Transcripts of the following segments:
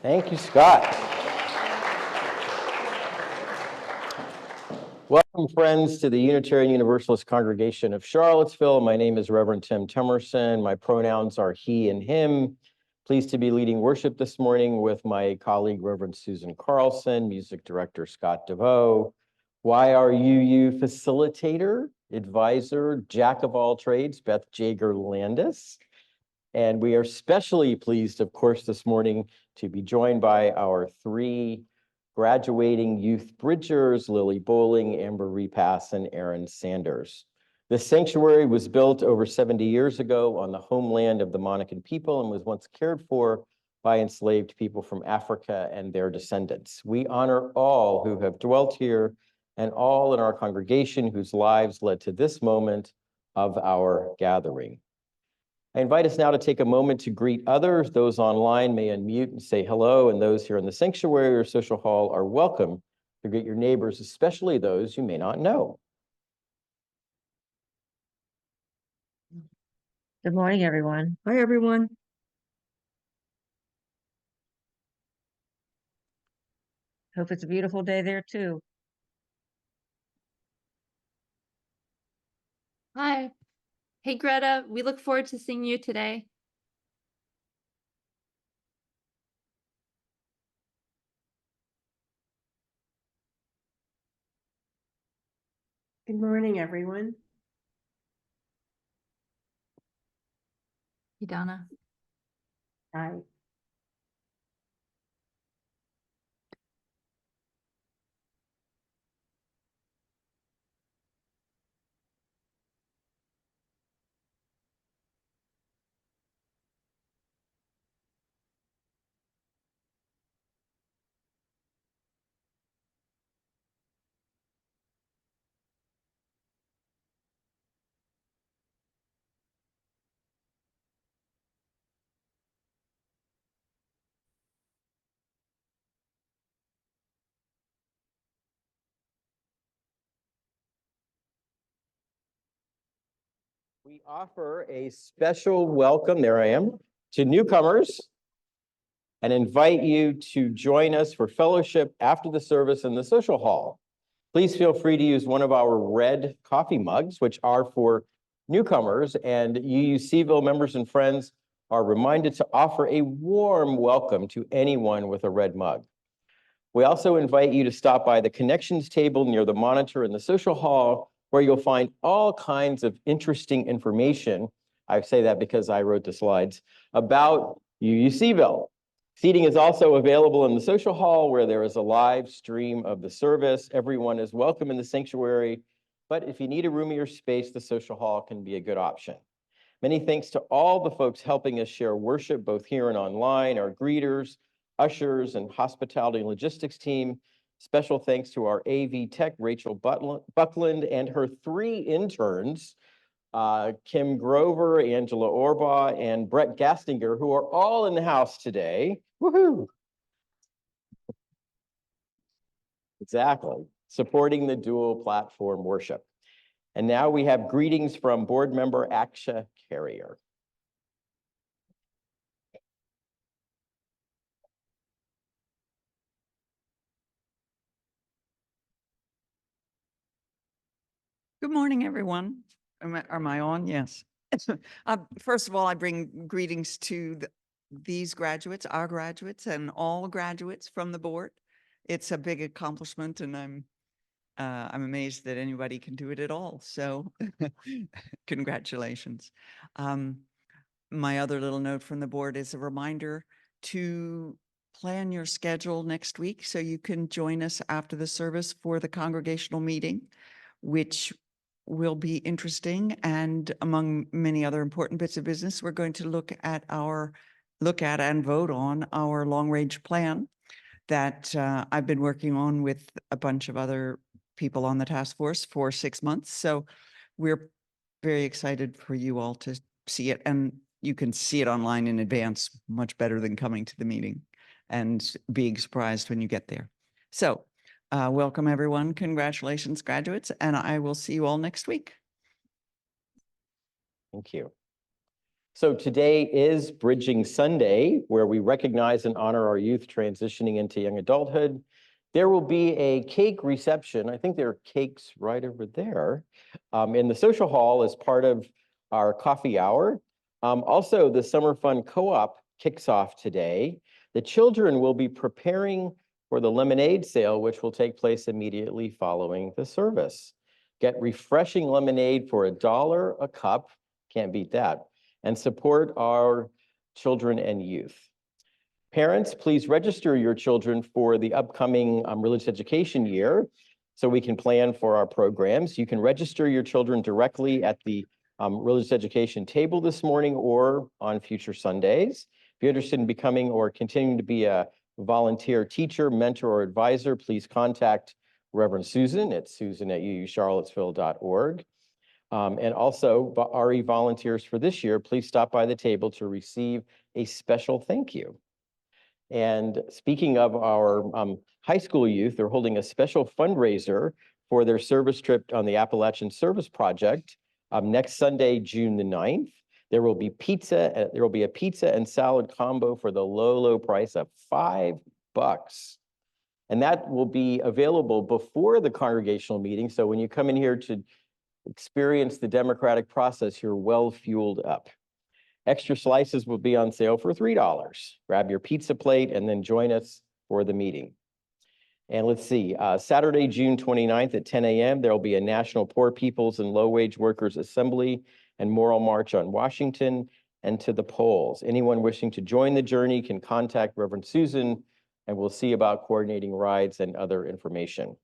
Thank you, Scott. Welcome, friends, to the Unitarian Universalist Congregation of Charlottesville. My name is Reverend Tim Temerson. My pronouns are he and him. Pleased to be leading worship this morning with my colleague, Reverend Susan Carlson, music director Scott DeVoe, YRUU facilitator, advisor, jack of all trades, Beth Jager Landis. And we are especially pleased, of course, this morning to be joined by our three graduating youth bridgers, Lily Bowling, Amber Repass, and Aaron Sanders. This sanctuary was built over 70 years ago on the homeland of the Monacan people and was once cared for by enslaved people from Africa and their descendants. We honor all who have dwelt here and all in our congregation whose lives led to this moment of our gathering. I invite us now to take a moment to greet others. Those online may unmute and say hello, and those here in the sanctuary or social hall are welcome to greet your neighbors, especially those you may not know. Good morning, everyone. Hi, everyone. Hope it's a beautiful day there too. Hi. Hey, Greta, we look forward to seeing you today. Good morning, everyone. Hey, Donna. Hi. We offer a special welcome, there I am, to newcomers and invite you to join us for fellowship after the service in the social hall. Please feel free to use one of our red coffee mugs, which are for newcomers, and UUCville members and friends are reminded to offer a warm welcome to anyone with a red mug. We also invite you to stop by the connections table near the monitor in the social hall, where you'll find all kinds of interesting information. I say that because I wrote the slides about UUCville. Seating is also available in the social hall, where there is a live stream of the service. Everyone is welcome in the sanctuary, but if you need a roomier space, the social hall can be a good option. Many thanks to all the folks helping us share worship, both here and online, our greeters, ushers, and hospitality and logistics team. Special thanks to our AV tech, Rachel Buckland, and her three interns, Kim Grover, Angela Orbaugh, and Brett Gastinger, who are all in the house today. Woohoo! Exactly, supporting the dual platform worship. And now we have greetings from board member Aksha Carrier. Good morning, everyone. Am I on? Yes. First of all, I bring greetings to these graduates, our graduates, and all graduates from the board. It's a big accomplishment, and I'm amazed that anybody can do it at all. So congratulations. My other little note from the board is a reminder to plan your schedule next week so you can join us after the service for the congregational meeting, which will be interesting. And among many other important bits of business, we're going to look at and vote on our long range plan that I've been working on with a bunch of other people on the task force for 6 months. So we're very excited for you all to see it. And you can see it online in advance, much better than coming to the meeting and being surprised when you get there. So welcome, everyone. Congratulations, graduates, and I will see you all next week. Thank you. So today is Bridging Sunday, where we recognize and honor our youth transitioning into young adulthood. There will be a cake reception. I think there are cakes right over there in the social hall as part of our coffee hour. Also, the Summer Fun Co-op kicks off today. The children will be preparing for the lemonade sale, which will take place immediately following the service. Get refreshing lemonade for $1 a cup. Can't beat that. And support our children and youth. Parents, please register your children for the upcoming religious education year so we can plan for our programs. You can register your children directly at the religious education table this morning or on future Sundays. If you're interested in becoming or continuing to be a volunteer teacher, mentor, or advisor, please contact Reverend Susan at susan@uucharlottesville.org. And also, RE volunteers for this year, please stop by the table to receive a special thank you. And speaking of our high school youth, they're holding a special fundraiser for their service trip on the Appalachian Service Project next Sunday, June the 9th. There will be pizza. There will be a pizza and salad combo for the low, low price of $5. And that will be available before the congregational meeting. So when you come in here to experience the democratic process, you're well fueled up. Extra slices will be on sale for $3. Grab your pizza plate and then join us for the meeting. And let's see, Saturday, June 29th at 10 a.m., there will be a National Poor Peoples and Low Wage Workers Assembly and Moral March on Washington and to the polls. Anyone wishing to join the journey can contact Reverend Susan, and we'll see about coordinating rides and other information.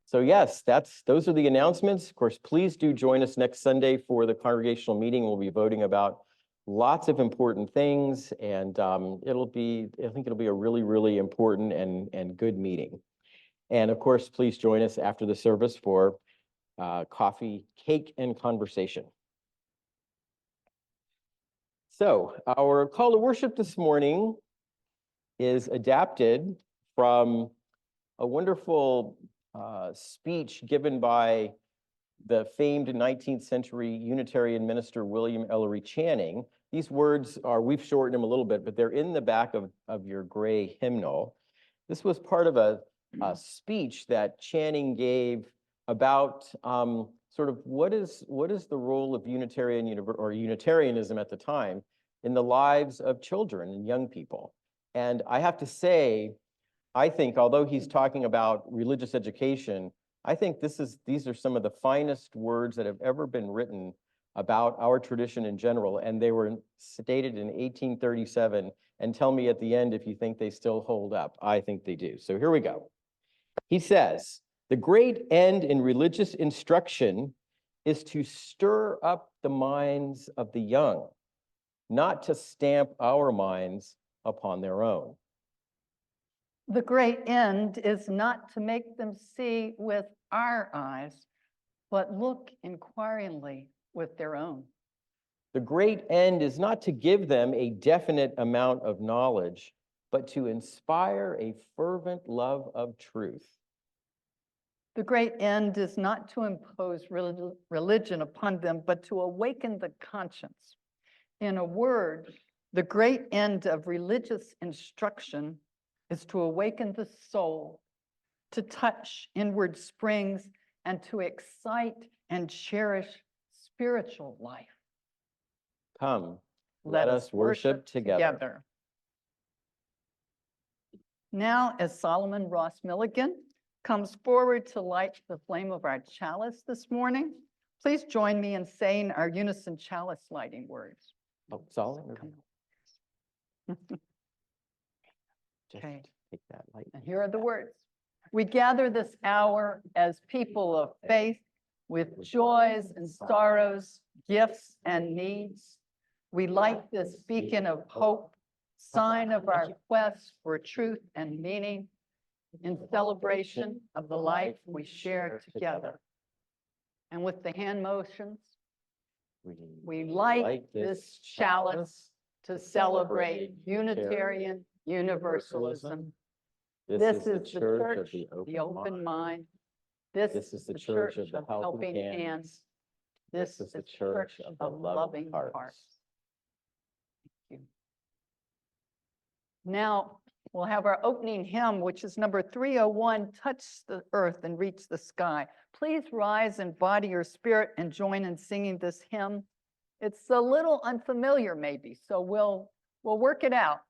So yes, those are the announcements. Of course, please do join us next Sunday for the congregational meeting. We'll be voting about lots of important things, and I think it'll be a really, really important and good meeting. And of course, please join us after the service for coffee, cake, and conversation. So our call to worship this morning is adapted from a wonderful speech given by the famed 19th century Unitarian minister William Ellery Channing. These words we've shortened them a little bit, but they're in the back of your gray hymnal. This was part of a speech that Channing gave about sort of what is the role of Unitarianism at the time in the lives of children and young people. And I have to say, I think, although he's talking about religious education, I think these are some of the finest words that have ever been written about our tradition in general, and they were stated in 1837. And tell me at the end if you think they still hold up. I think they do. So here we go. He says, "The great end in religious instruction is to stir up the minds of the young, not to stamp our minds upon their own." The great end is not to make them see with our eyes, but look inquiringly with their own. The great end is not to give them a definite amount of knowledge, but to inspire a fervent love of truth. The great end is not to impose religion upon them, but to awaken the conscience. In a word, the great end of religious instruction is to awaken the soul, to touch inward springs, and to excite and cherish spiritual life. Come, let us worship together. Now, as Solomon Ross Milligan comes forward to light the flame of our chalice this morning, please join me in saying our unison chalice lighting words. Oh, Solomon. Just Okay. take that light. And here are the words. We gather this hour as people of faith with joys and sorrows, gifts and needs. We light this beacon of hope, sign of our quest for truth and meaning in celebration of the life we share together. And with the hand motions, we light this chalice to celebrate Unitarian Universalism. This is the church of the open mind. This is the church of the helping hands. This is the church of the loving hearts. Now, we'll have our opening hymn, which is number 301, Touch the Earth and Reach the Sky. Please rise in body or spirit and join in singing this hymn. It's a little unfamiliar maybe, so we'll work it out.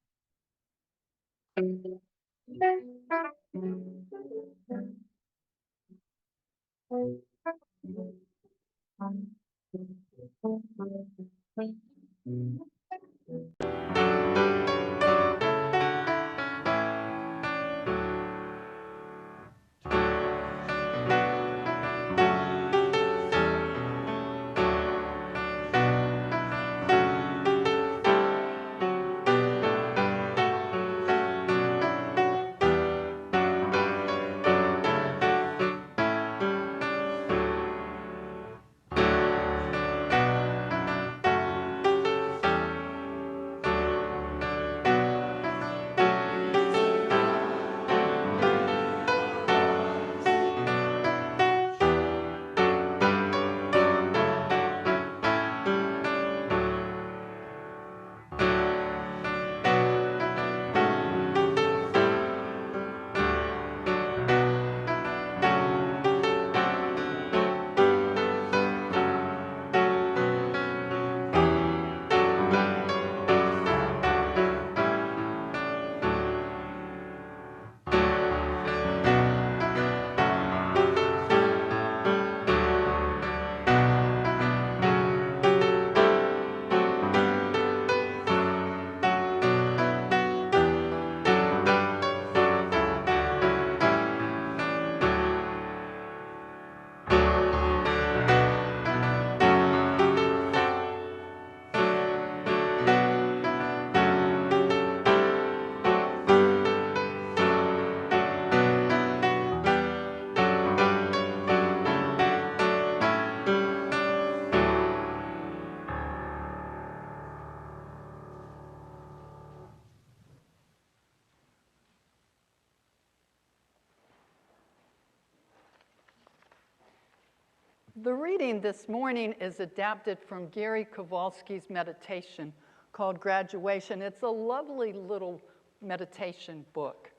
The reading this morning is adapted from Gary Kowalski's meditation called Graduation. It's a lovely little meditation book,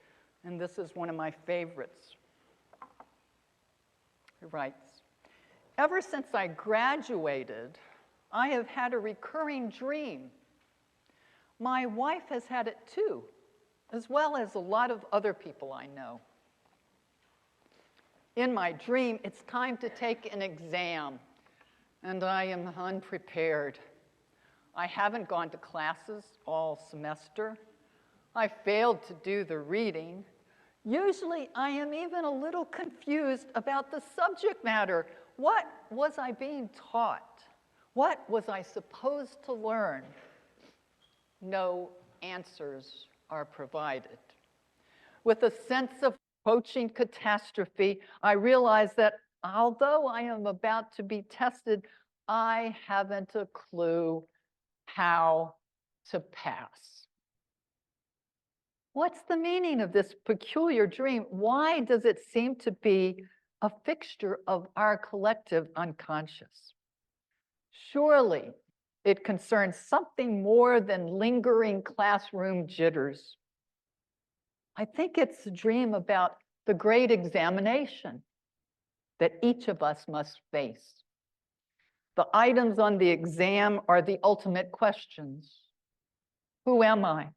and this is one of my favorites. He writes, "Ever since I graduated, I have had a recurring dream. My wife has had it too, as well as a lot of other people I know. In my dream, it's time to take an exam, and I am unprepared. I haven't gone to classes all semester. I failed to do the reading. Usually, I am even a little confused about the subject matter. What was I being taught? What was I supposed to learn? No answers are provided. With a sense of approaching catastrophe, I realize that although I am about to be tested, I haven't a clue how to pass." What's the meaning of this peculiar dream? Why does it seem to be a fixture of our collective unconscious? Surely it concerns something more than lingering classroom jitters. I think it's a dream about the great examination that each of us must face. The items on the exam are the ultimate questions. Who am I?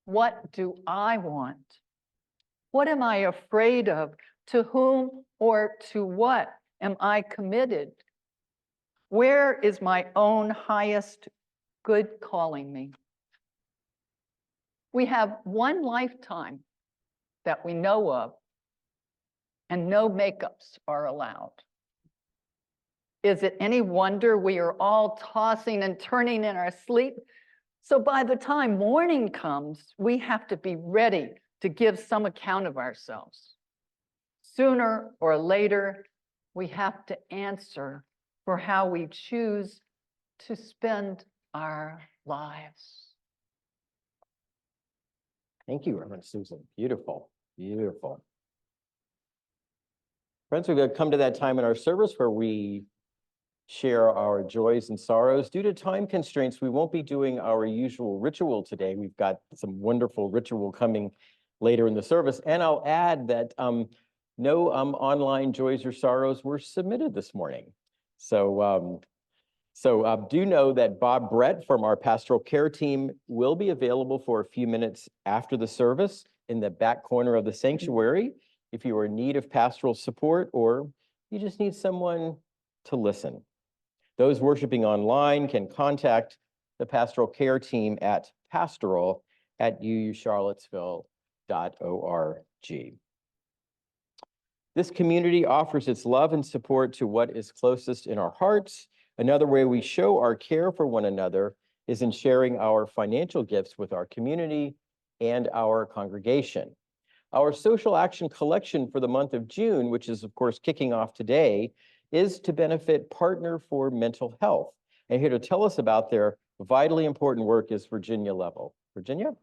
What do I want? What am I afraid of? To whom or to what am I committed? Where is my own highest good calling me? We have one lifetime that we know of, and no makeups are allowed. Is it any wonder we are all tossing and turning in our sleep? So by the time morning comes, we have to be ready to give some account of ourselves. Sooner or later, we have to answer for how we choose to spend our lives. Thank you, Reverend Susan. Beautiful, beautiful. Friends, we've come to that time in our service where we share our joys and sorrows. Due to time constraints, we won't be doing our usual ritual today. We've got some wonderful ritual coming later in the service. And I'll add that no online joys or sorrows were submitted this morning. So do know that Bob Brett from our pastoral care team will be available for a few minutes after the service in the back corner of the sanctuary if you are in need of pastoral support or you just need someone to listen. Those worshiping online can contact the pastoral care team at pastoral@ucharlottesville.org. This community offers its love and support to what is closest in our hearts. Another way we show our care for one another is in sharing our financial gifts with our community and our congregation. Our social action collection for the month of June, which is of course kicking off today, is to benefit Partner for Mental Health. And here to tell us about their vitally important work is Virginia Level. Virginia?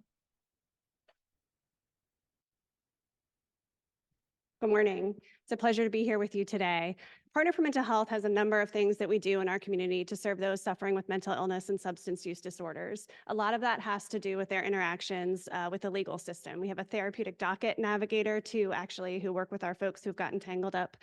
Good morning. It's a pleasure to be here with you today. Partner for Mental Health has a number of things that we do in our community to serve those suffering with mental illness and substance use disorders. A lot of that has to do with their interactions with the legal system. We have a therapeutic docket navigator who work with our folks who've gotten tangled up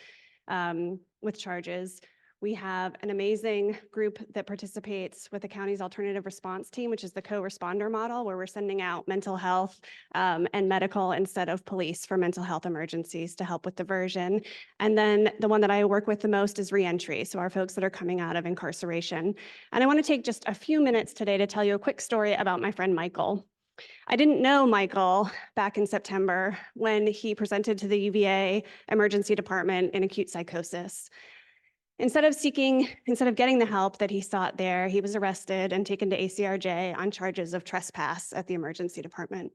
with charges. We have an amazing group that participates with the county's alternative response team, which is the co-responder model, where we're sending out mental health and medical instead of police for mental health emergencies to help with diversion. And then the one that I work with the most is reentry, so our folks that are coming out of incarceration. And I want to take just a few minutes today to tell you a quick story about my friend Michael. I didn't know Michael back in September when he presented to the UVA emergency department in acute psychosis. Instead of getting the help that he sought there, he was arrested and taken to ACRJ on charges of trespass at the emergency department.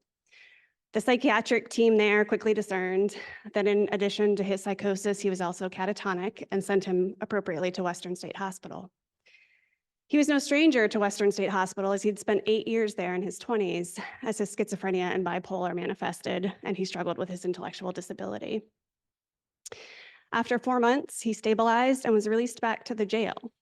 The psychiatric team there quickly discerned that in addition to his psychosis, he was also catatonic and sent him appropriately to Western State Hospital. He was no stranger to Western State Hospital, as he'd spent 8 years there in his 20s as his schizophrenia and bipolar manifested, and he struggled with his intellectual disability. After 4 months, he stabilized and was released back to the jail.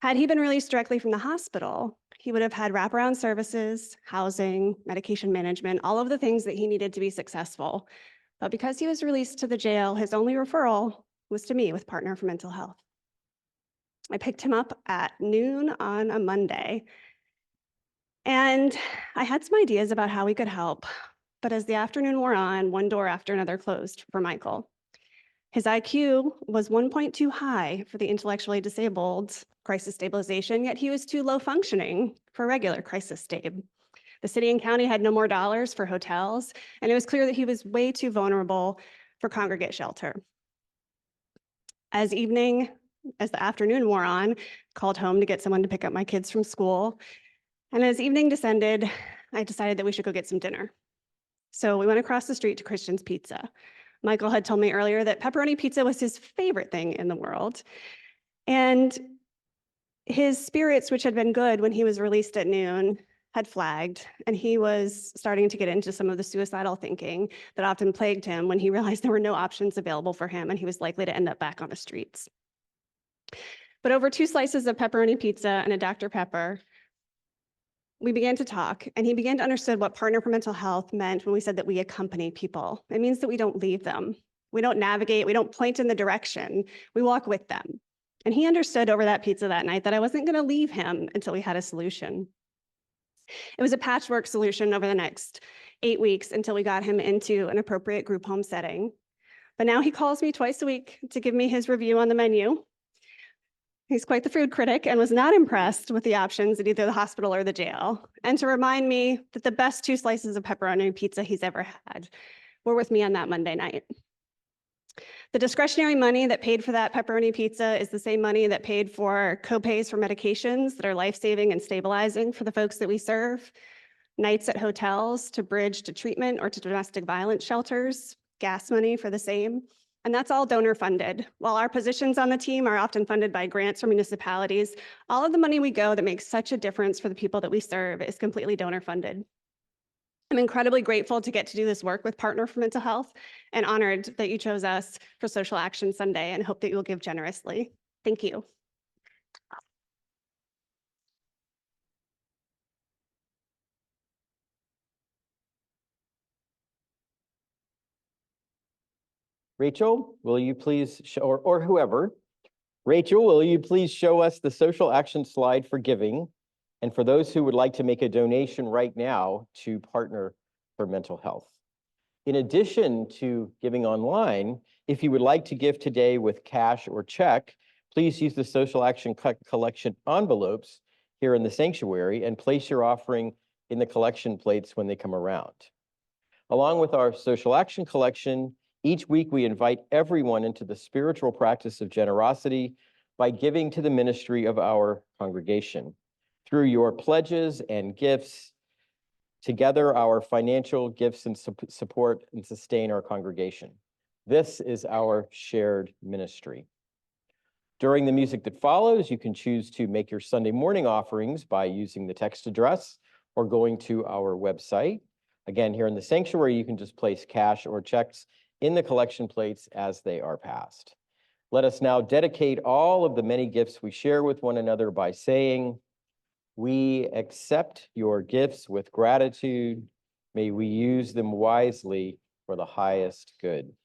Had he been released directly from the hospital, he would have had wraparound services, housing, medication management, all of the things that he needed to be successful. But because he was released to the jail, his only referral was to me with Partner for Mental Health. I picked him up at noon on a Monday, and I had some ideas about how we could help. But as the afternoon wore on, one door after another closed for Michael. His IQ was 1.2 high for the intellectually disabled crisis stabilization, yet he was too low functioning for regular crisis stab. The city and county had no more dollars for hotels, and it was clear that he was way too vulnerable for congregate shelter. As the afternoon wore on, called home to get someone to pick up my kids from school. And as evening descended, I decided that we should go get some dinner. So we went across the street to Christian's Pizza. Michael had told me earlier that pepperoni pizza was his favorite thing in the world. And his spirits, which had been good when he was released at noon, had flagged, and he was starting to get into some of the suicidal thinking that often plagued him when he realized there were no options available for him and he was likely to end up back on the streets. But over 2 slices of pepperoni pizza and a Dr. Pepper, we began to talk, and he began to understand what Partner for Mental Health meant when we said that we accompany people. It means that we don't leave them. We don't navigate, we don't point in the direction, we walk with them. And he understood over that pizza that night that I wasn't going to leave him until we had a solution. It was a patchwork solution over the next 8 weeks until we got him into an appropriate group home setting. But now he calls me twice a week to give me his review on the menu. He's quite the food critic and was not impressed with the options at either the hospital or the jail, and to remind me that the best 2 slices of pepperoni pizza he's ever had were with me on that Monday night. The discretionary money that paid for that pepperoni pizza is the same money that paid for co-pays for medications that are life-saving and stabilizing for the folks that we serve, nights at hotels to bridge to treatment or to domestic violence shelters, gas money for the same. And that's all donor funded. While our positions on the team are often funded by grants from municipalities, all of the money we go that makes such a difference for the people that we serve is completely donor funded. I'm incredibly grateful to get to do this work with Partner for Mental Health and honored that you chose us for Social Action Sunday and hope that you will give generously. Thank you. Rachel, will you please, or whoever, Rachel, will you please show us the social action slide for giving? And for those who would like to make a donation right now to Partner for Mental Health. In addition to giving online, if you would like to give today with cash or check, please use the social action collection envelopes here in the sanctuary and place your offering in the collection plates when they come around. Along with our social action collection, each week we invite everyone into the spiritual practice of generosity by giving to the ministry of our congregation. Through your pledges and gifts, together our financial gifts and support and sustain our congregation. This is our shared ministry. During the music that follows, you can choose to make your Sunday morning offerings by using the text address or going to our website. Again, here in the sanctuary, you can just place cash or checks in the collection plates as they are passed. Let us now dedicate all of the many gifts we share with one another by saying, "We accept your gifts with gratitude. May we use them wisely for the highest good."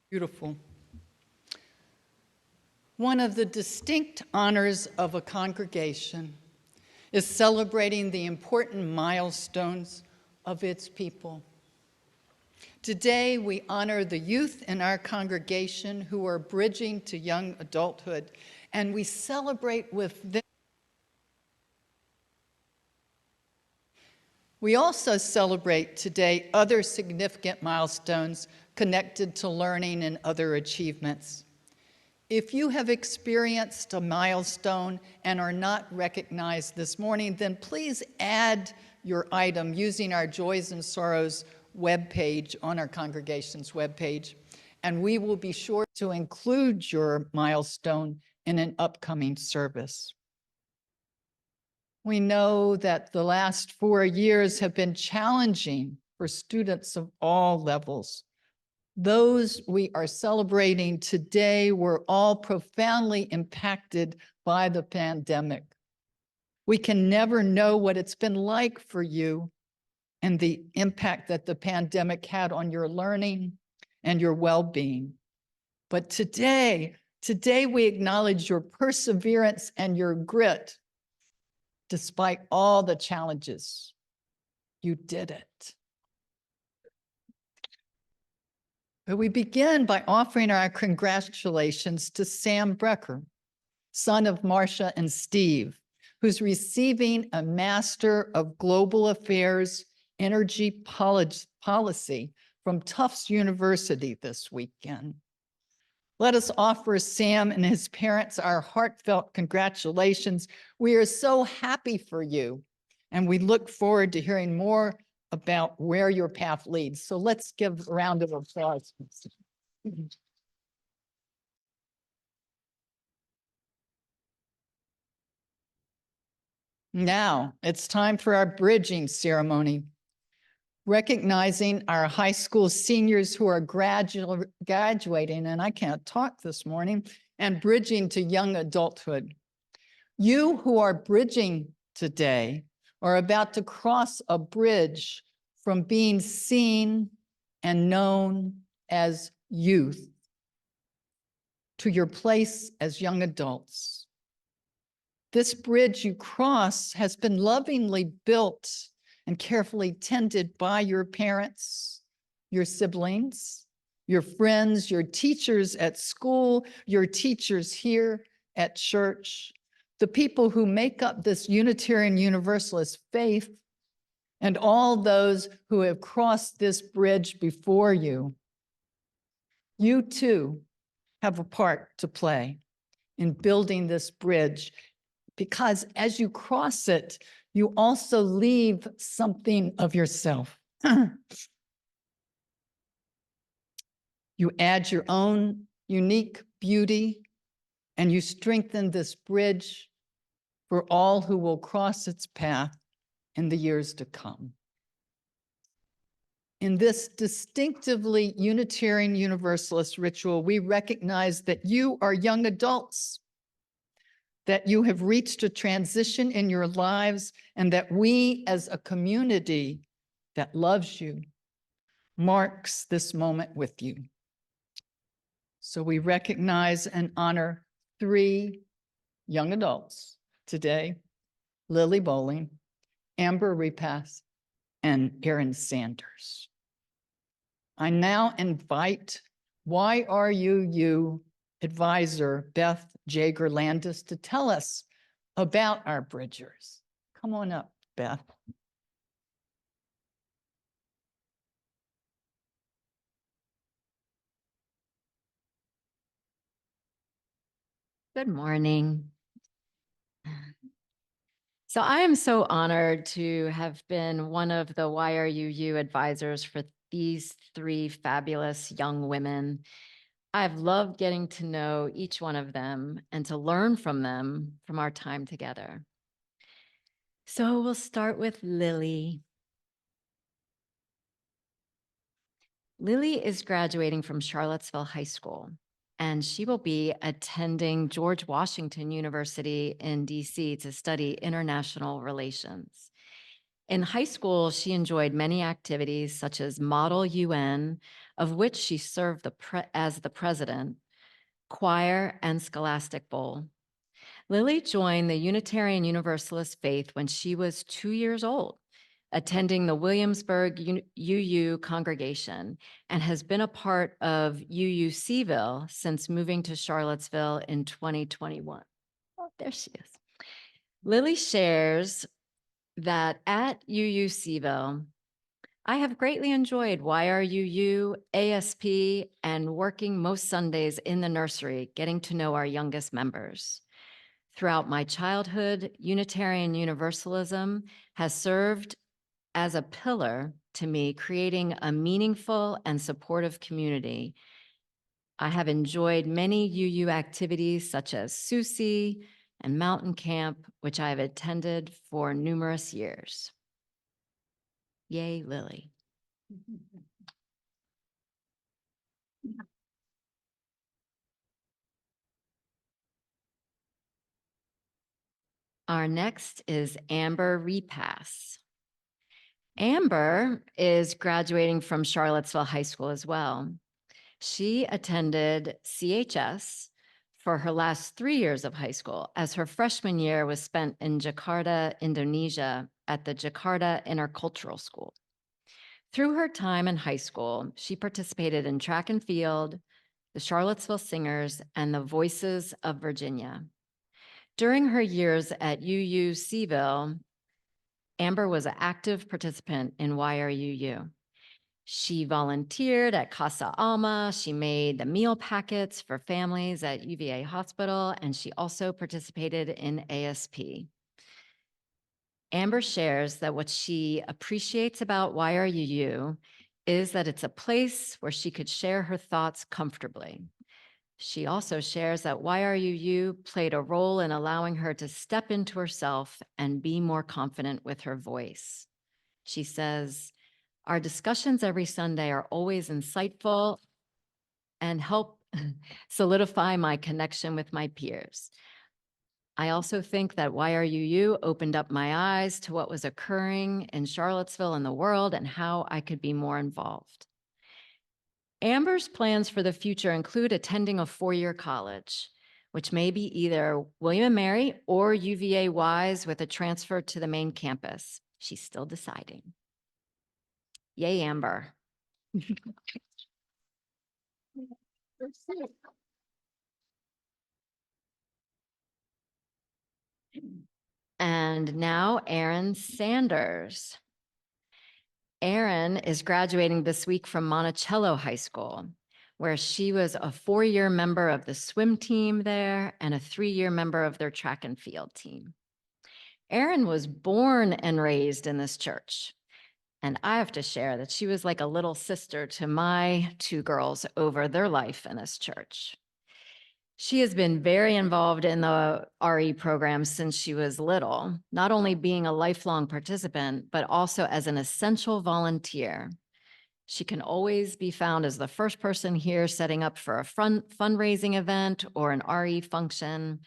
Beautiful. One of the distinct honors of a congregation is celebrating the important milestones of its people. Today, we honor the youth in our congregation who are bridging to young adulthood, and we celebrate with them. We also celebrate today other significant milestones connected to learning and other achievements. If you have experienced a milestone and are not recognized this morning, then please add your item using our Joys and Sorrows webpage on our congregation's webpage, and we will be sure to include your milestone in an upcoming service. We know that the last 4 years have been challenging for students of all levels. Those we are celebrating today were all profoundly impacted by the pandemic. We can never know what it's been like for you and the impact that the pandemic had on your learning and your well-being. But today we acknowledge your perseverance and your grit. Despite all the challenges, you did it. But we begin by offering our congratulations to Sam Brecker, son of Marcia and Steve, who's receiving a Master of Global Affairs Energy Policy from Tufts University this weekend. Let us offer Sam and his parents our heartfelt congratulations. We are so happy for you, and we look forward to hearing more about where your path leads. So let's give a round of applause. Now it's time for our bridging ceremony, recognizing our high school seniors who are graduating, and I can't talk this morning, and bridging to young adulthood. You who are bridging today are about to cross a bridge from being seen and known as youth to your place as young adults. This bridge you cross has been lovingly built and carefully tended by your parents, your siblings, your friends, your teachers at school, your teachers here at church, the people who make up this Unitarian Universalist faith, and all those who have crossed this bridge before you. You too have a part to play in building this bridge, because as you cross it, you also leave something of yourself. You add your own unique beauty, and you strengthen this bridge for all who will cross its path in the years to come. In this distinctively Unitarian Universalist ritual, we recognize that you are young adults, that you have reached a transition in your lives, and that we as a community that loves you marks this moment with you. So we recognize and honor 3 young adults today: Lily Bowling, Amber Repass, and Aaron Sanders. I now invite YRUU advisor Beth Jager Landis to tell us about our bridgers. Come on up, Beth. Good morning. So I am so honored to have been one of the YRUU advisors for these 3 fabulous young women. I've loved getting to know each one of them and to learn from them from our time together. So we'll start with Lily. Lily is graduating from Charlottesville High School, and she will be attending George Washington University in DC to study international relations. In high school, she enjoyed many activities such as Model UN, of which she served as the president, choir, and Scholastic Bowl. Lily joined the Unitarian Universalist faith when she was 2 years old, attending the Williamsburg UU congregation, and has been a part of UU Seville since moving to Charlottesville in 2021. Oh, there she is. Lily shares that at UU Seville, I have greatly enjoyed YRUU, ASP, and working most Sundays in the nursery, getting to know our youngest members. Throughout my childhood, Unitarian Universalism has served as a pillar to me, creating a meaningful and supportive community. I have enjoyed many UU activities such as SUSI and Mountain Camp, which I have attended for numerous years. Yay, Lily. Our next is Amber Repass. Amber is graduating from Charlottesville High School as well. She attended CHS for her last 3 years of high school, as her freshman year was spent in Jakarta, Indonesia, at the Jakarta Intercultural School. Through her time in high school, she participated in track and field, the Charlottesville Singers, and the Voices of Virginia. During her years at UU Seville, Amber was an active participant in YRUU. She volunteered at Casa Alma. She made the meal packets for families at UVA Hospital, and she also participated in ASP. Amber shares that what she appreciates about YRUU is that it's a place where she could share her thoughts comfortably. She also shares that YRUU played a role in allowing her to step into herself and be more confident with her voice. She says, our discussions every Sunday are always insightful and help solidify my connection with my peers. I also think that YRUU opened up my eyes to what was occurring in Charlottesville and the world and how I could be more involved. Amber's plans for the future include attending a four-year college, which may be either William & Mary or UVA Wise with a transfer to the main campus. She's still deciding. Yay, Amber. And now Erin Sanders. Erin is graduating this week from Monticello High School, where she was a 4-year member of the swim team there and a 3-year member of their track and field team. Erin was born and raised in this church. And I have to share that she was like a little sister to my 2 girls over their life in this church. She has been very involved in the RE program since she was little, not only being a lifelong participant, but also as an essential volunteer. She can always be found as the first person here setting up for a fundraising event or an RE function.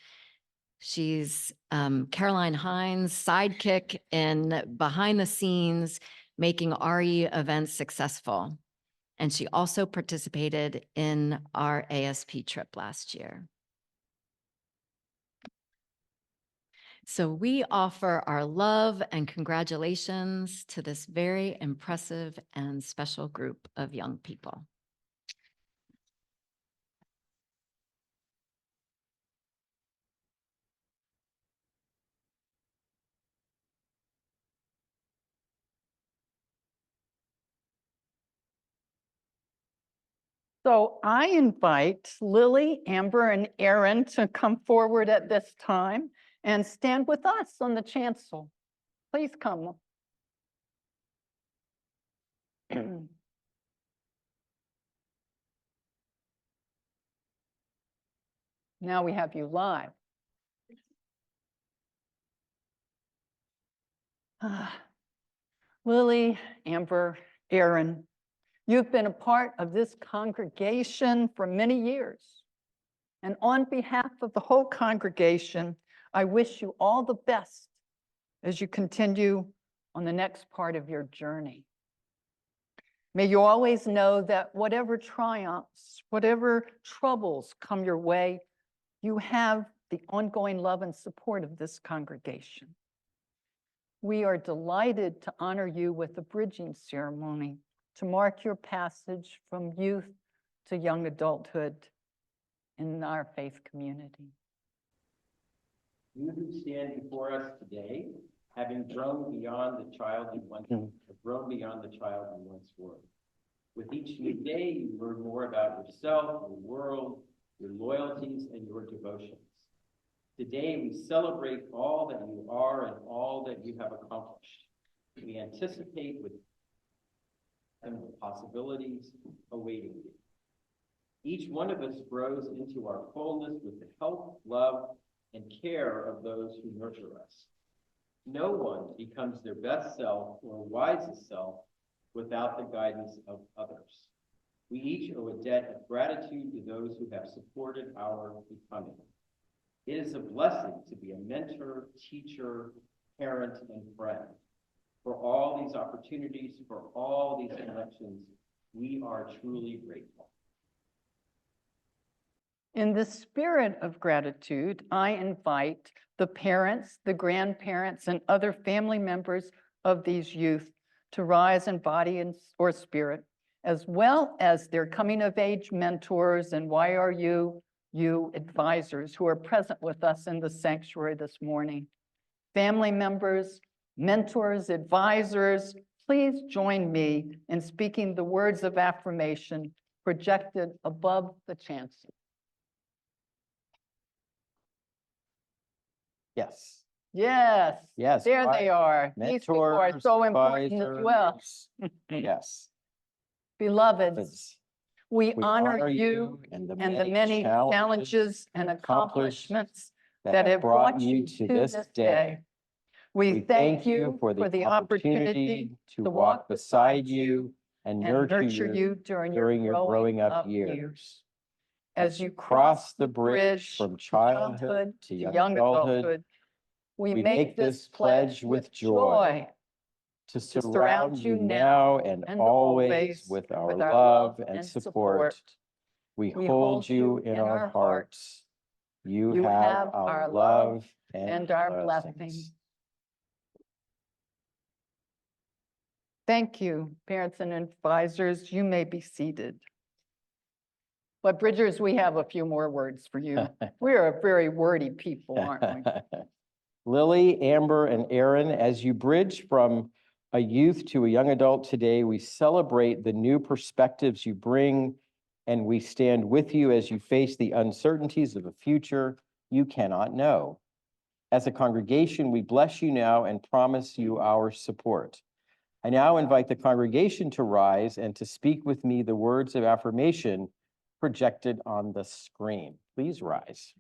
She's Caroline Hines' sidekick in behind the scenes, making RE events successful. And she also participated in our ASP trip last year. So we offer our love and congratulations to this very impressive and special group of young people. So I invite Lily, Amber, and Erin to come forward at this time and stand with us on the chancel. Please come. Now we have you live. Lily, Amber, Erin, you've been a part of this congregation for many years. And on behalf of the whole congregation, I wish you all the best as you continue on the next part of your journey. May you always know that whatever triumphs, whatever troubles come your way, you have the ongoing love and support of this congregation. We are delighted to honor you with a bridging ceremony to mark your passage from youth to young adulthood in our faith community. You who stand before us today, having grown beyond the child you once were. With each new day, you learn more about yourself, your world, your loyalties, and your devotions. Today, we celebrate all that you are and all that you have accomplished. We anticipate with the possibilities awaiting you. Each one of us grows into our fullness with the help, love, and care of those who nurture us. No one becomes their best self or wisest self without the guidance of others. We each owe a debt of gratitude to those who have supported our becoming. It is a blessing to be a mentor, teacher, parent, and friend. For all these opportunities, for all these connections, we are truly grateful. In the spirit of gratitude, I invite the parents, the grandparents, and other family members of these youth to rise in body or spirit, as well as their coming of age mentors and YRU advisors who are present with us in the sanctuary this morning. Family members, mentors, advisors, please join me in speaking the words of affirmation projected above the chancel. Yes. Yes. Yes. There they are. These people are Mentors, so important as well. advisors. Yes. Beloveds, we We honor you and the and the many challenges and accomplishments that have brought you to this day. We thank you for the opportunity to walk beside you and nurture you during your growing up years. As you cross the bridge from childhood to young adulthood, we make this pledge with joy to surround you now and always with our love and support. We hold you in our hearts. You have our love and our blessings. Thank you, parents and advisors. You may be seated. But Bridgers, we have a few more words for you. We are a very wordy people, aren't we? Lily, Amber, and Aaron, as you bridge from a youth to a young adult today, we celebrate the new perspectives you bring, and we stand with you as you face the uncertainties of a future you cannot know. As a congregation, we bless you now and promise you our support. I now invite the congregation to rise and to speak with me the words of affirmation projected on the screen. Please rise.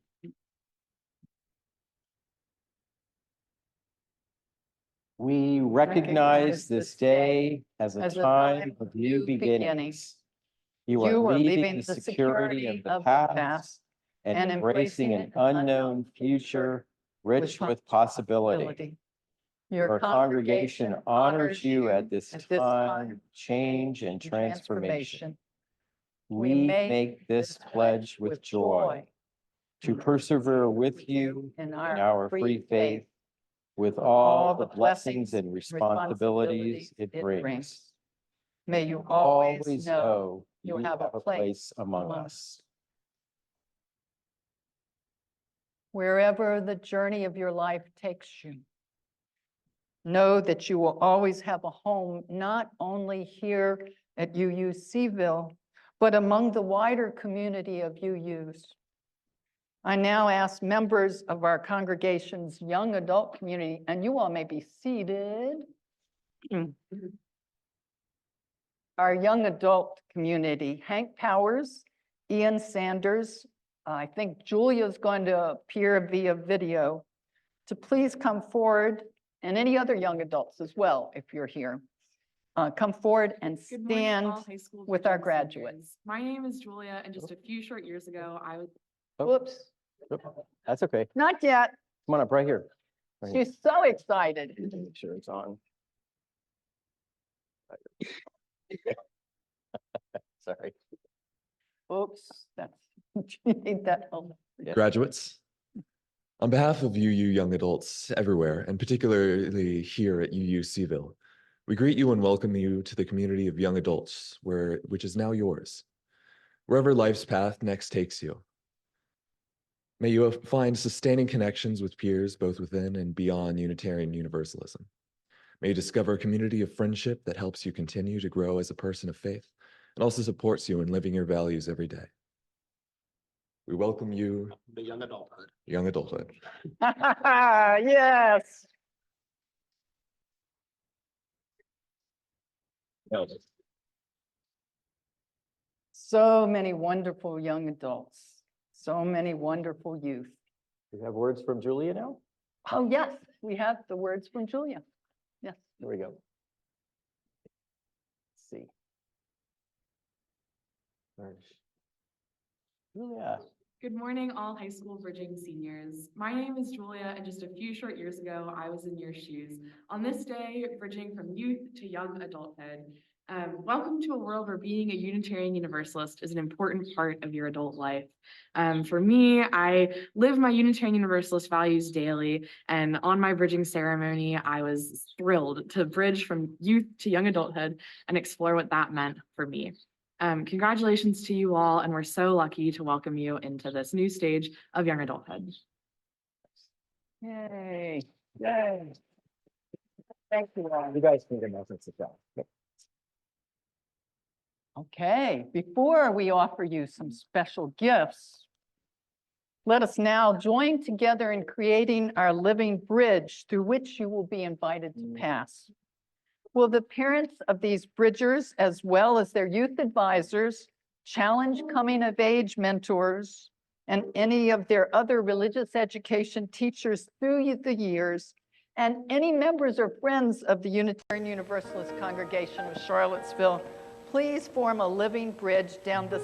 We recognize this day as a time of new beginnings. You are leaving the security of the past and embracing an unknown future rich with possibility. Your congregation honors you at this time of change and transformation. We make this pledge with joy to persevere with you in our free faith with all the blessings and responsibilities it brings. May you always know you have a place among us. Wherever the journey of your life takes you, know that you will always have a home, not only here at UU Seville, but among the wider community of UUs. I now ask members of our congregation's young adult community, and you all may be seated. Our young adult community, Hank Powers, Ian Sanders, I think Julia's going to appear via video, to please come forward, and any other young adults as well, if you're here. Come forward and Good morning, stand all high school with our Bridgers graduates. seniors. My name is Julia, and just a few short years ago, I was Whoops, That's okay. not yet. Come on up right here. Right here. She's so excited. Make sure it's on. Sorry. Oops, that's, you need that help. Yeah. Graduates, on behalf of UU young adults everywhere, and particularly here at UU Seville, we greet you and welcome you to the community of young adults, which is now yours. Wherever life's path next takes you, may you find sustaining connections with peers both within and beyond Unitarian Universalism. May you discover a community of friendship that helps you continue to grow as a person of faith and also supports you in living your values every day. We welcome you. The young adulthood. Young adulthood. Yes. So many wonderful young adults, so many wonderful youth. We have words from Julia now? Oh, yes, we have the words from Julia. Yes. Here we go. Let's see. Julia. Good morning, all high school bridging seniors. My name is Julia, and just a few short years ago, I was in your shoes. On this day, bridging from youth to young adulthood. Welcome to a world where being a Unitarian Universalist is an important part of your adult life. For me, I live my Unitarian Universalist values daily, and on my bridging ceremony, I was thrilled to bridge from youth to young adulthood and explore what that meant for me. Congratulations to you all, and we're so lucky to welcome you into this new stage of young adulthood. Yay, yay. Thank you all. You guys can get nothing to tell. Okay, before we offer you some special gifts, let us now join together in creating our living bridge through which you will be invited to pass. Will the parents of these bridgers, as well as their youth advisors, challenge coming of age mentors, and any of their other religious education teachers through the years, and any members or friends of the Unitarian Universalist Congregation of Charlottesville, please form a living bridge down the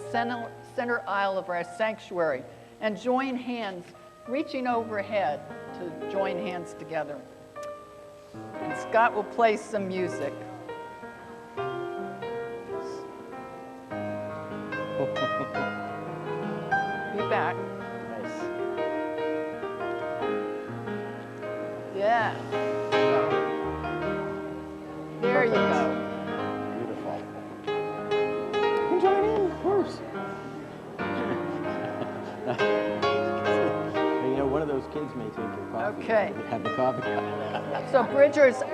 center aisle of our sanctuary and join hands, reaching overhead to join hands together. And Scott will play some music. Be back. Nice. Yeah. There you go. Beautiful. You can join in, of course. You know, one of those kids may take your coffee. Okay. Have the coffee cup. So Bridgers, okay,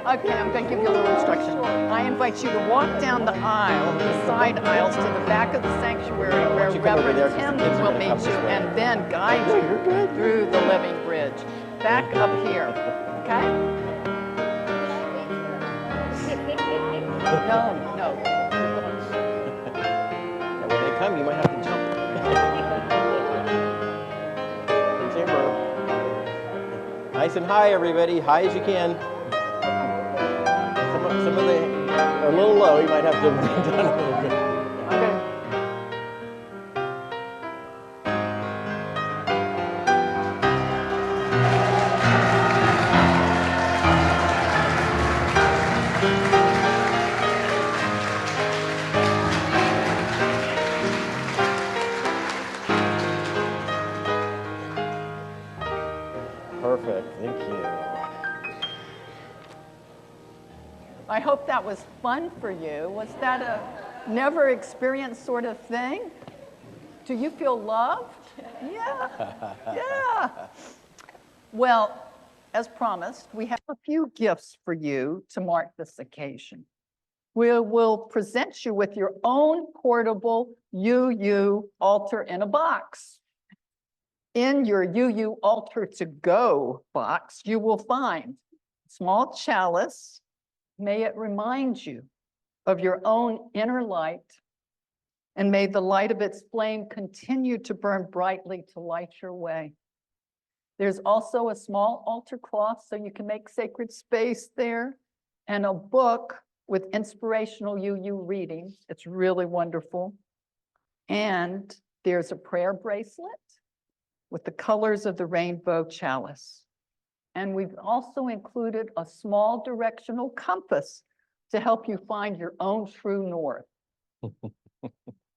I'm going to give you a little instruction. I invite you to walk down the aisle, the side aisles to the back of the sanctuary where you come over there, Reverend 'cause the Tim kids are will gonna meet come you this way. and then guide No, you you're good. through the living bridge. Back up here, okay? No. Now, when they come, you might have to jump. Chamber. Nice and high, everybody. High as you can. Some of the are a little low. You might have to bring down a little bit. Okay. Perfect. Thank you. I hope that was fun for you. Was that a never experienced sort of thing? Do you feel loved? Yeah, yeah. Well, as promised, we have a few gifts for you to mark this occasion. We will present you with your own portable UU altar in a box. In your UU altar to go box, you will find a small chalice. May it remind you of your own inner light, and may the light of its flame continue to burn brightly to light your way. There's also a small altar cloth so you can make sacred space there, and a book with inspirational UU readings. It's really wonderful. And there's a prayer bracelet with the colors of the rainbow chalice. And we've also included a small directional compass to help you find your own true north.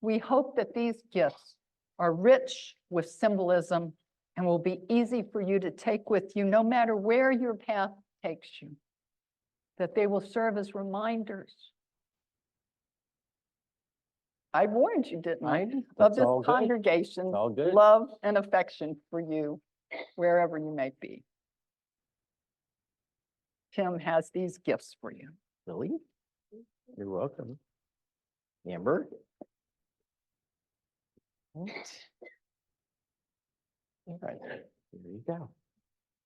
We hope that these gifts are rich with symbolism and will be easy for you to take with you no matter where your path takes you, that they will serve as reminders. I warned you, didn't I? Of That's this all good. congregation's All good. love and affection for you, wherever you may be. Tim has these gifts for you. Lily, you're welcome. Amber. All right, there you go.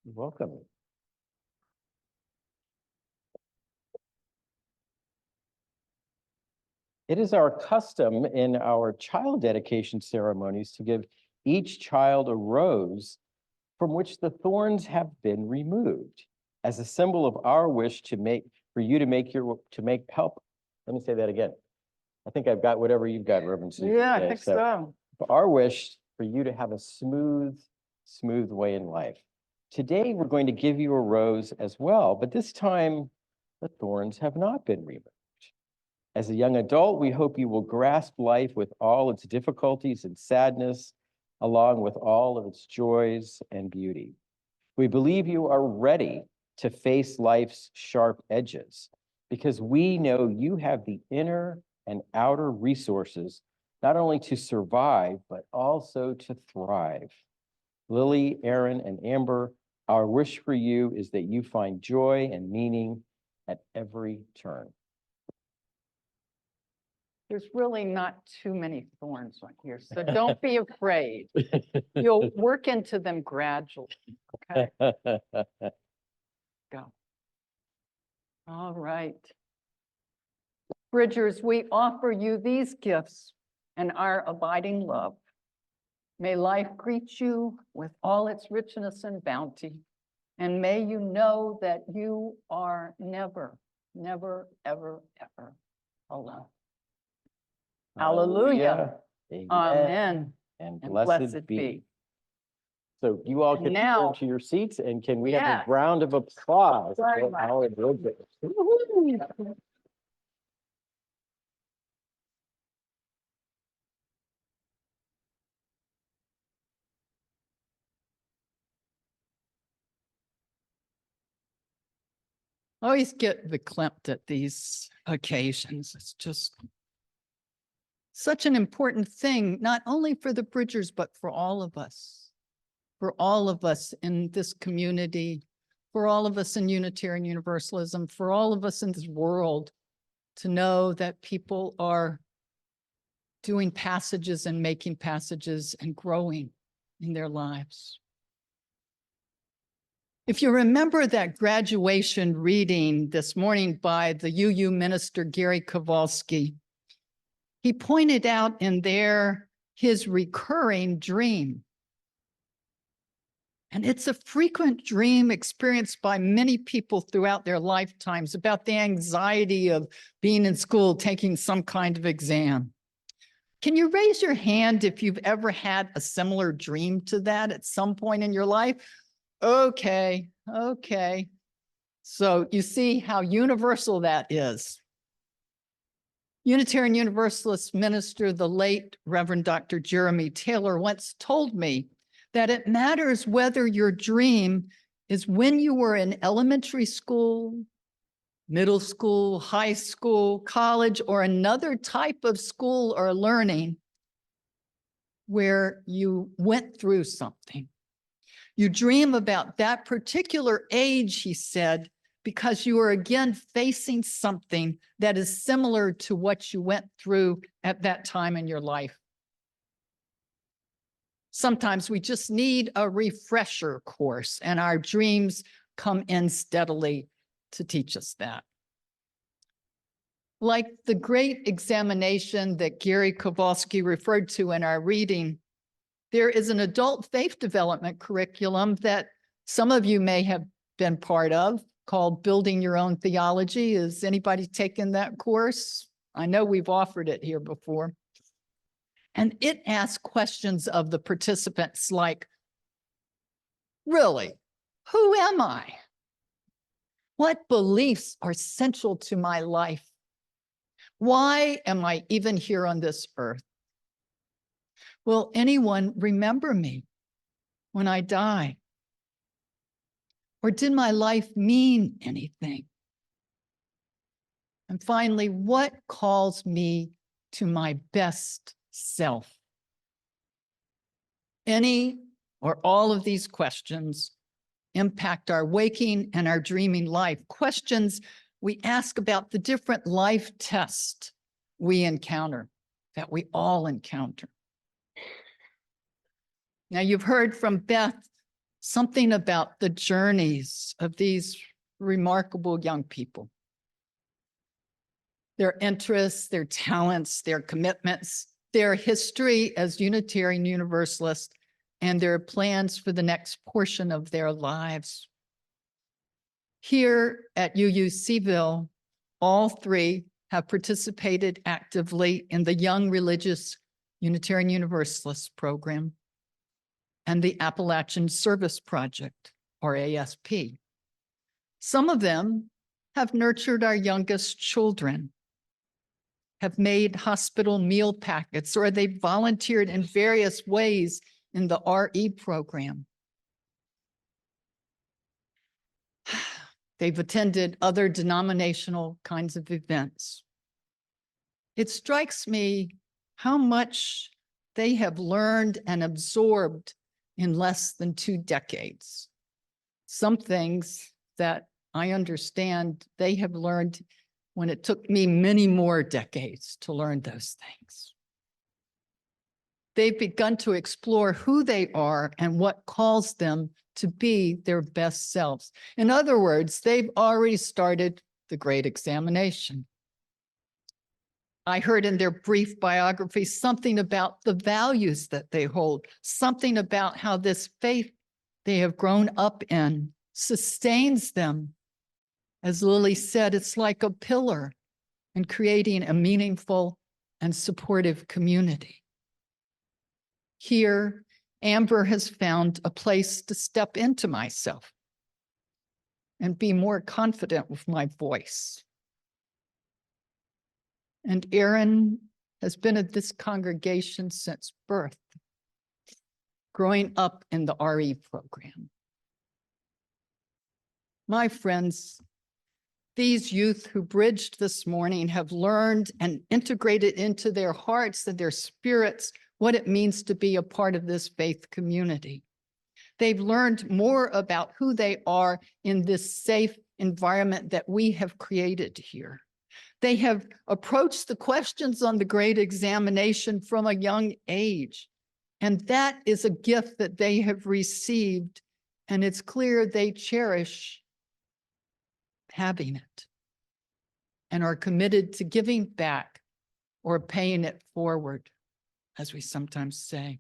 You're welcome. It is our custom in our child dedication ceremonies to give each child a rose from which the thorns have been removed as a symbol of our wish to for you to help. Let me say that again. I think I've got whatever you've got, Reverend Susan. Yeah, I today. think so. Our wish for you to have a smooth way in life. Today, we're going to give you a rose as well, but this time the thorns have not been removed. As a young adult, we hope you will grasp life with all its difficulties and sadness, along with all of its joys and beauty. We believe you are ready to face life's sharp edges because we know you have the inner and outer resources not only to survive, but also to thrive. Lily, Aaron, and Amber, our wish for you is that you find joy and meaning at every turn. There's really not too many thorns on here, so don't be afraid. You'll work into them gradually, okay? Go. All right. Bridgers, we offer you these gifts and our abiding love. May life greet you with all its richness and bounty, and may you know that you are never, never, ever, ever alone. Hallelujah. Amen. Amen. And And blessed be. So you all can Now- return to your seats, and can we have Yes. a round of applause Very for much. our Bridgers? I always get verklempt at these occasions. It's just such an important thing, not only for the Bridgers, but for all of us in this community, for all of us in Unitarian Universalism, for all of us in this world, to know that people are doing passages and making passages and growing in their lives. If you remember that graduation reading this morning by the UU minister, Gary Kowalski, he pointed out in there his recurring dream. And it's a frequent dream experienced by many people throughout their lifetimes about the anxiety of being in school, taking some kind of exam. Can you raise your hand if you've ever had a similar dream to that at some point in your life? Okay. So you see how universal that is. Unitarian Universalist minister, the late Reverend Dr. Jeremy Taylor, once told me that it matters whether your dream is when you were in elementary school, middle school, high school, college, or another type of school or learning where you went through something. You dream about that particular age, he said, because you are again facing something that is similar to what you went through at that time in your life. Sometimes we just need a refresher course, and our dreams come in steadily to teach us that. Like the great examination that Gary Kowalski referred to in our reading, there is an adult faith development curriculum that some of you may have been part of called Building Your Own Theology. Has anybody taken that course? I know we've offered it here before. And it asks questions of the participants like, really, who am I? What beliefs are central to my life? Why am I even here on this earth? Will anyone remember me when I die? Or did my life mean anything? And finally, what calls me to my best self? Any or all of these questions impact our waking and our dreaming life. Questions we ask about the different life tests we encounter, that we all encounter. Now, you've heard from Beth something about the journeys of these remarkable young people, their interests, their talents, their commitments, their history as Unitarian Universalists, and their plans for the next portion of their lives. Here at UU-Cville, all three have participated actively in the Young Religious Unitarian Universalist program and the Appalachian Service Project, or ASP. Some of them have nurtured our youngest children, have made hospital meal packets, or they volunteered in various ways in the RE program. They've attended other denominational kinds of events. It strikes me how much they have learned and absorbed in less than 2 decades. Some things that I understand they have learned when it took me many more decades to learn those things. They've begun to explore who they are and what calls them to be their best selves. In other words, they've already started the great examination. I heard in their brief biography something about the values that they hold, something about how this faith they have grown up in sustains them. As Lily said, it's like a pillar in creating a meaningful and supportive community. Here, Amber has found a place to step into myself and be more confident with my voice. And Aaron has been at this congregation since birth, growing up in the RE program. My friends, these youth who bridged this morning have learned and integrated into their hearts and their spirits what it means to be a part of this faith community. They've learned more about who they are in this safe environment that we have created here. They have approached the questions on the great examination from a young age, and that is a gift that they have received, and it's clear they cherish having it and are committed to giving back or paying it forward, as we sometimes say.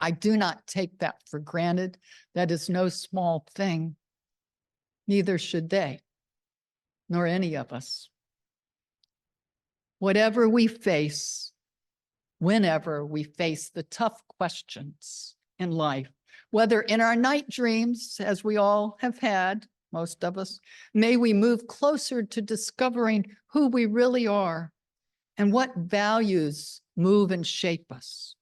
I do not take that for granted. That is no small thing. Neither should they, nor any of us. Whatever we face, whenever we face the tough questions in life, whether in our night dreams, as we all have had, most of us, may we move closer to discovering who we really are and what values move and shape us.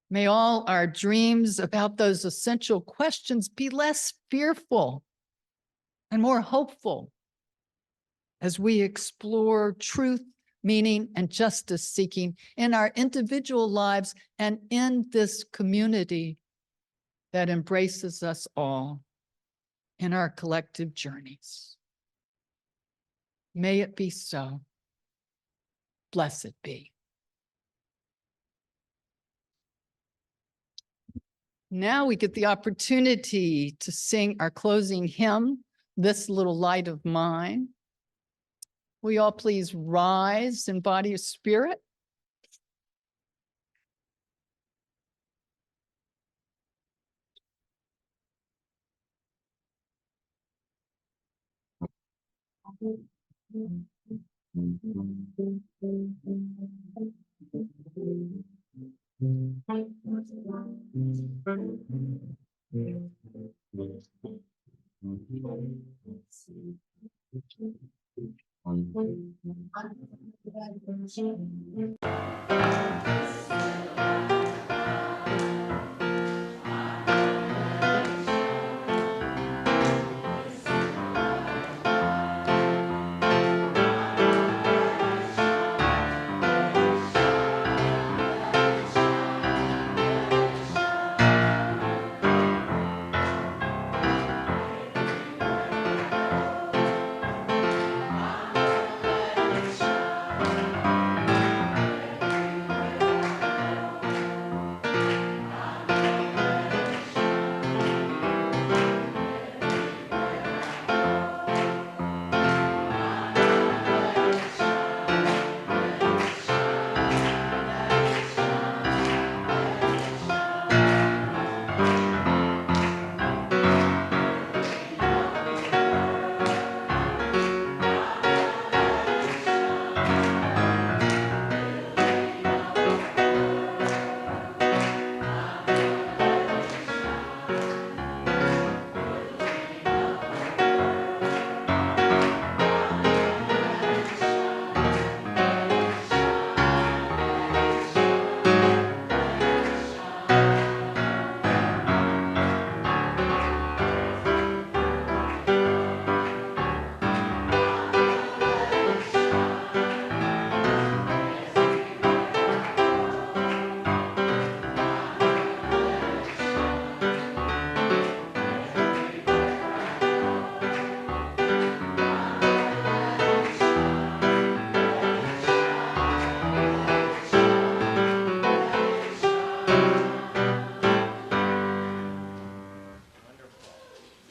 May all our dreams about those essential questions be less fearful and more hopeful as we explore truth, meaning, and justice seeking in our individual lives and in this community that embraces us all in our collective journeys. May it be so. Blessed be. Now we get the opportunity to sing our closing hymn, This Little Light of Mine. Will you all please rise in body of spirit?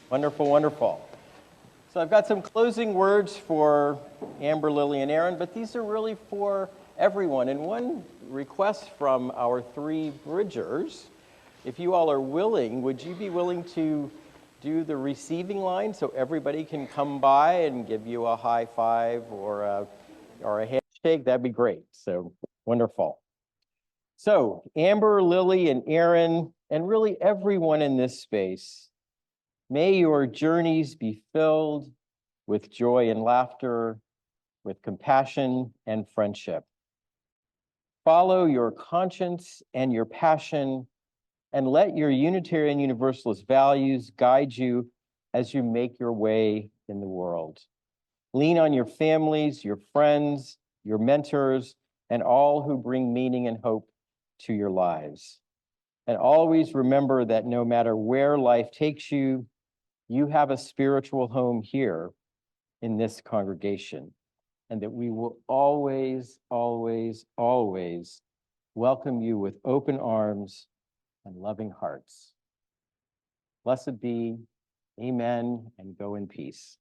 Wonderful, wonderful. So I've got some closing words for Amber, Lily, and Aaron, but these are really for everyone. And one request from our three Bridgers, if you all are willing, would you be willing to do the receiving line so everybody can come by and give you a high five or a handshake? That'd be great. So wonderful. So Amber, Lily, and Aaron, and really everyone in this space, may your journeys be filled with joy and laughter, with compassion and friendship. Follow your conscience and your passion, and let your Unitarian Universalist values guide you as you make your way in the world. Lean on your families, your friends, your mentors, and all who bring meaning and hope to your lives. And always remember that no matter where life takes you, you have a spiritual home here in this congregation, and that we will always, always, always welcome you with open arms and loving hearts. Blessed be, amen, and go in peace.